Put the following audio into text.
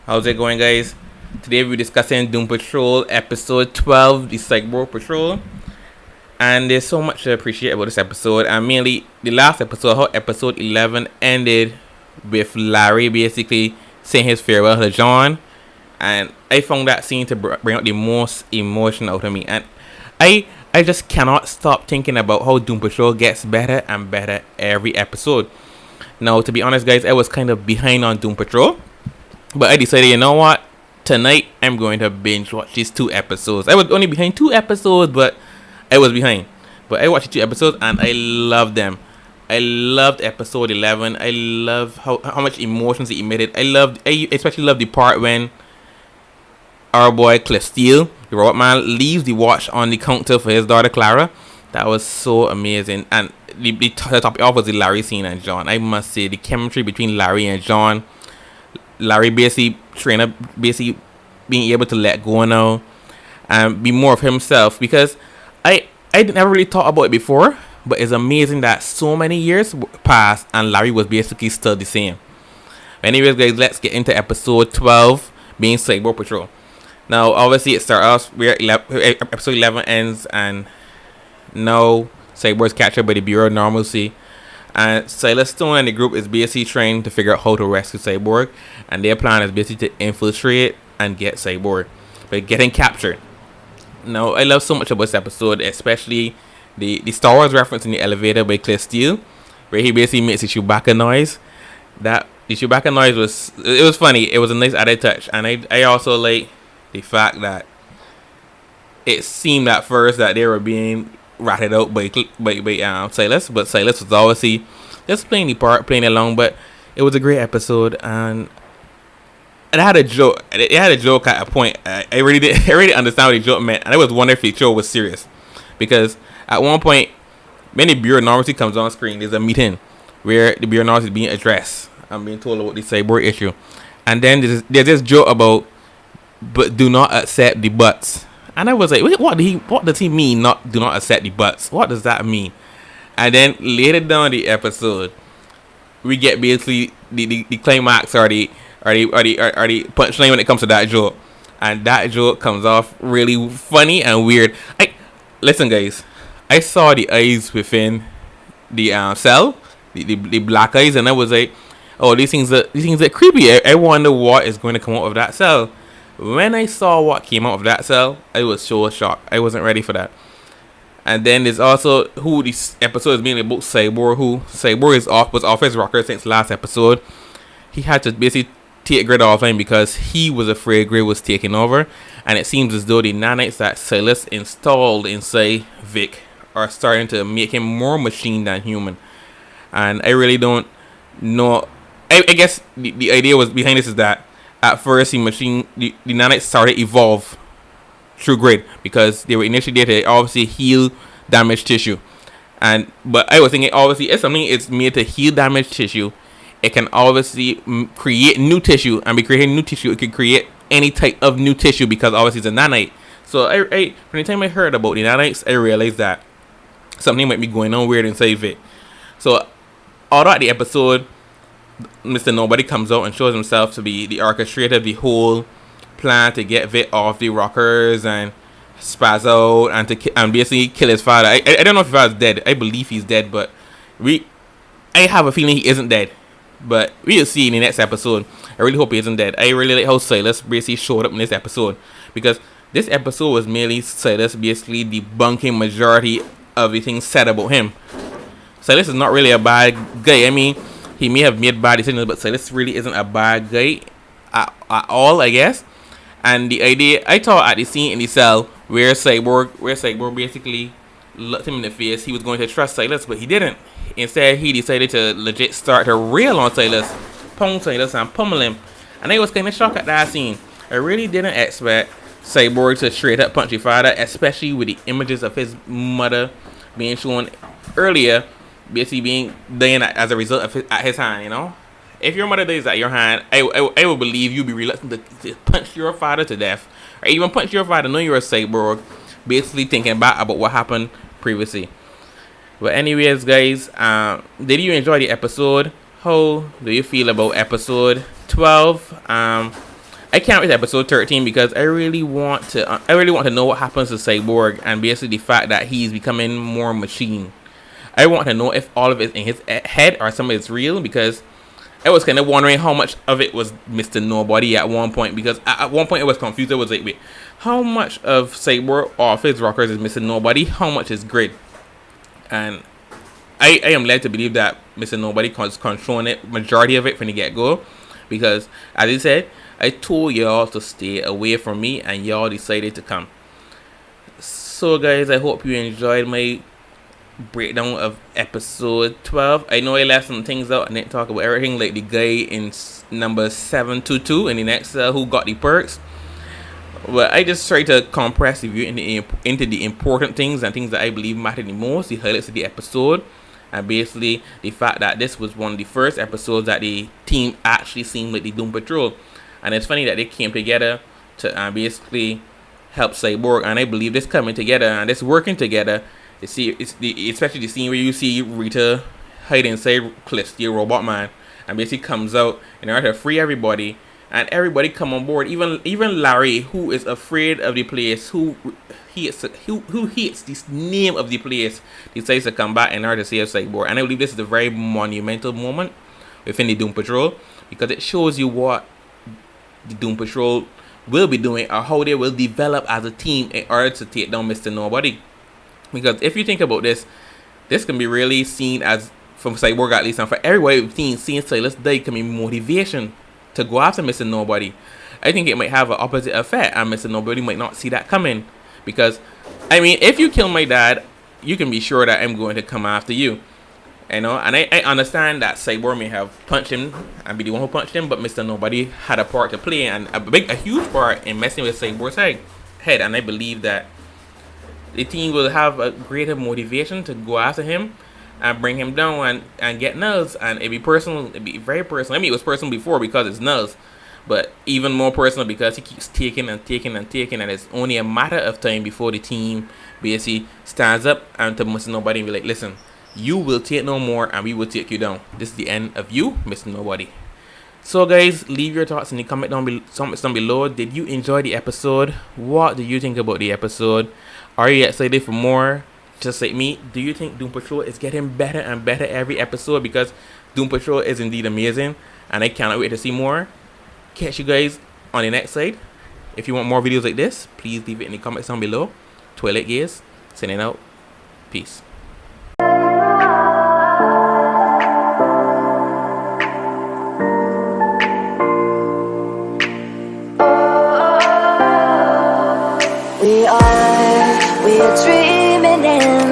How's it going, guys? Today we're discussing Doom Patrol episode 12, the Cyborg Patrol. And there's so much to appreciate about this episode, and mainly the last episode, how episode 11 ended with Larry basically saying his farewell to John. And I found that scene to bring out the most emotion out of me. And I just cannot stop thinking about how Doom Patrol gets better and better every episode. Now, to be honest, guys, I was kind of behind on Doom Patrol. But I decided, you know what? Tonight, I'm going to binge watch these 2 episodes. I was only behind 2 episodes, but I was behind. But I watched 2 episodes, and I loved them. I loved episode 11. I love how much emotions it emitted. I especially loved the part when our boy Cliff Steele, the robot man, leaves the watch on the counter for his daughter Clara. That was so amazing. And the topic off was the Larry scene and John. I must say, the chemistry between Larry and John. Larry basically being able to let go now and be more of himself, because I never really thought about it before, but it's amazing that so many years passed and Larry was basically still the same. Anyways, guys, let's get into episode 12, being Cyborg Patrol. Now, obviously, it starts off where episode 11 ends, and now Cyborg's captured by the Bureau of Normalcy. And Silas Stone and the group is basically trying to figure out how to rescue Cyborg, and their plan is basically to infiltrate and get Cyborg, but getting captured. Now, I love so much about this episode, especially the Star Wars reference in the elevator by Cliff Steele, where he basically makes the Chewbacca noise. That the Chewbacca noise was funny. It was a nice added touch, and I also like the fact that it seemed at first that they were being ratted out by Silas, but Silas was obviously just playing the part, playing along. But it was a great episode, and it had a joke. It had a joke at a point. I really understand what the joke meant, and I was wondering if the show was serious, because at one point, when the Bureau of Normalcy comes on screen, there's a meeting where the Bureau of Normalcy is being addressed. I'm being told about the Cyborg issue, and then there's this joke about, but do not accept the buts. And I was like, wait, what does he mean? Do not accept the buts. What does that mean? And then later down the episode, we get basically the climax or the punchline when it comes to that joke, and that joke comes off really funny and weird. Listen, guys, I saw the eyes within the cell, the black eyes, and I was like, oh, these things are creepy. I wonder what is going to come out of that cell. When I saw what came out of that cell, I was so shocked. I wasn't ready for that. And then there's also who this episode is mainly about Cyborg. Who Cyborg was off his rocker since last episode. He had to basically take Grid offline because he was afraid Grid was taking over. And it seems as though the nanites that Silas installed inside Vic are starting to make him more machine than human. And I really don't know. I guess the idea was behind this is that at first, the nanites started evolve through Grid because they were initially there to obviously heal damaged tissue. But I was thinking, obviously, if something is made to heal damaged tissue, it can obviously create new tissue, and by creating new tissue, it can create any type of new tissue because obviously it's a nanite. So from the time I heard about the nanites, I realized that something might be going on weird inside it. So all throughout the episode, Mr. Nobody comes out and shows himself to be the orchestrator of the whole plan to get Vic off the rockers and spaz out and basically kill his father. I don't know if his father's dead. I believe he's dead, but I have a feeling he isn't dead. But we'll see in the next episode. I really hope he isn't dead. I really like how Silas basically showed up in this episode, because this episode was merely Silas basically debunking majority of the things said about him. Silas is not really a bad guy. I mean, he may have made bad decisions, but Silas really isn't a bad guy at all, I guess. And the idea, I thought at the scene in the cell where Cyborg basically looked him in the face, he was going to trust Silas, but he didn't. Instead, he decided to legit start to rail on Silas, pound Silas, and pummel him. And I was kind of shocked at that scene. I really didn't expect Cyborg to straight up punch his father, especially with the images of his mother being shown earlier, basically being dying as a result of at his hand. You know, if your mother dies at your hand, I would believe you'd be reluctant to punch your father to death, or even punch your father knowing you're a cyborg, basically thinking back about what happened previously. But anyways, guys, did you enjoy the episode? How do you feel about episode 12? I can't wait to episode 13 because I really want to know what happens to Cyborg, and basically the fact that he's becoming more machine. I want to know if all of it in his head or some of it's real, because I was kind of wondering how much of it was Mr. Nobody at one point, because at one point it was confused. I was like, wait, how much of Cyborg or of his rockers is Mr. Nobody? How much is Grid? And I am led to believe that Mr. Nobody is controlling it, majority of it from the get-go, because as I said, I told y'all to stay away from me and y'all decided to come. So guys, I hope you enjoyed my breakdown of episode 12. I know I left some things out and didn't talk about everything, like the guy in number 722 in the next who got the perks. But I just tried to compress the view into the important things and things that I believe matter the most, the highlights of the episode, and basically the fact that this was one of the first episodes that the team actually seemed like the Doom Patrol. And it's funny that they came together to basically help Cyborg, and I believe this coming together and this working together. You see, especially the scene where you see Rita hide inside Cliff, the robot man, and basically comes out in order to free everybody, and everybody come on board. Even Larry, who is afraid of the place, who hates this name of the place, decides to come back in order to save Cyborg. And I believe this is a very monumental moment within the Doom Patrol, because it shows you what the Doom Patrol will be doing, or how they will develop as a team in order to take down Mr. Nobody. Because if you think about this can be really seen as, from Cyborg at least, and for everybody seeing Silas die, can be motivation to go after Mr. Nobody. I think it might have an opposite effect, and Mr. Nobody might not see that coming. Because, I mean, if you kill my dad, you can be sure that I'm going to come after you. You know, and I understand that Cyborg may have punched him and be the one who punched him, but Mr. Nobody had a part to play, and a huge part in messing with Cyborg's head. And I believe that the team will have a greater motivation to go after him and bring him down and get Nulls. And it'd be personal, it'd be very personal. I mean, it was personal before because it's Nulls, but even more personal because he keeps taking and taking and taking, and it's only a matter of time before the team basically stands up and to Mr. Nobody and be like, listen, you will take no more and we will take you down. This is the end of you, Mr. Nobody. So guys, leave your thoughts in the comments down below. Did you enjoy the episode? What do you think about the episode? Are you excited for more? Just like me, do you think Doom Patrol is getting better and better every episode? Because Doom Patrol is indeed amazing, and I cannot wait to see more. Catch you guys on the next side. If you want more videos like this, please leave it in the comments down below. Twilight Gaze, signing out. Peace. We are dreaming in